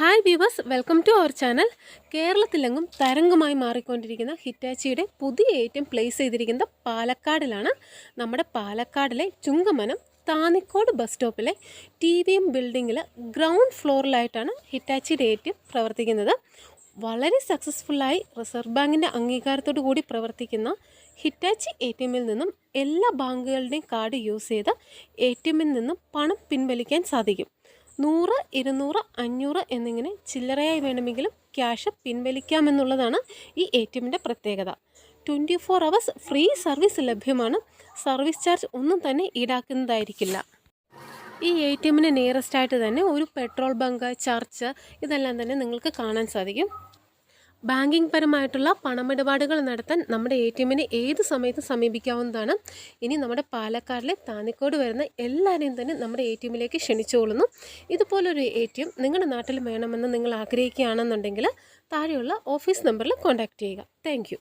Hi viewers, welcome to our channel. കേരളത്തിലെങ്ങും തരംഗമായി മാറിക്കൊണ്ടിരിക്കുന്ന ഹിറ്റാച്ചിയുടെ പുതിയ ഏറ്റവും പ്ലേസ് ചെയ്തിരിക്കുന്നത് പാലക്കാടിലാണ്. നമ്മുടെ പാലക്കാടിലെ Chungamannam Thannikode bus stop TVM ബിൽഡിങ്ങിൽ ഗ്രൗണ്ട് ഫ്ലോറിലായിട്ടാണ് ഹിറ്റാച്ചിയുടെ ഏറ്റവും പ്രവർത്തിക്കുന്നത്. വളരെ സക്സസ്ഫുള്ളായി റിസർവ് ബാങ്കിൻ്റെ അംഗീകാരത്തോടു കൂടി പ്രവർത്തിക്കുന്ന ഹിറ്റാച്ചി ATMൽ നിന്നും എല്ലാ ബാങ്കുകളുടെയും കാർഡ് യൂസ് ചെയ്ത് ATMൽ നിന്നും പണം പിൻവലിക്കാൻ സാധിക്കും. 100, 200, 500 എന്നിങ്ങനെ ചില്ലറയായി വേണമെങ്കിലും ക്യാഷ് പിൻവലിക്കാമെന്നുള്ളതാണ് ഈ ATMൻ്റെ പ്രത്യേകത. 24 hours ഫ്രീ സർവീസ് ലഭ്യമാണ്. സർവീസ് ചാർജ് ഒന്നും തന്നെ ഈടാക്കുന്നതായിരിക്കില്ല. ഈ ATMന് നിയറസ്റ്റ് ആയിട്ട് തന്നെ ഒരു പെട്രോൾ ബങ്ക്, ചർച്ച് ഇതെല്ലാം തന്നെ നിങ്ങൾക്ക് കാണാൻ സാധിക്കും. ബാങ്കിങ് പരമായിട്ടുള്ള പണമിടപാടുകൾ നടത്താൻ നമ്മുടെ ATMനെ ഏത് സമയത്തും സമീപിക്കാവുന്നതാണ്. ഇനി നമ്മുടെ പാലക്കാടിലെ താന്നിക്കോട് വരുന്ന എല്ലാവരെയും തന്നെ നമ്മുടെ ATMലേക്ക് ക്ഷണിച്ചുകൊള്ളുന്നു. ഇതുപോലൊരു ATM നിങ്ങളുടെ നാട്ടിൽ വേണമെന്ന് നിങ്ങൾ ആഗ്രഹിക്കുകയാണെന്നുണ്ടെങ്കിൽ താഴെയുള്ള ഓഫീസ് നമ്പറിൽ കോൺടാക്റ്റ് ചെയ്യുക. താങ്ക്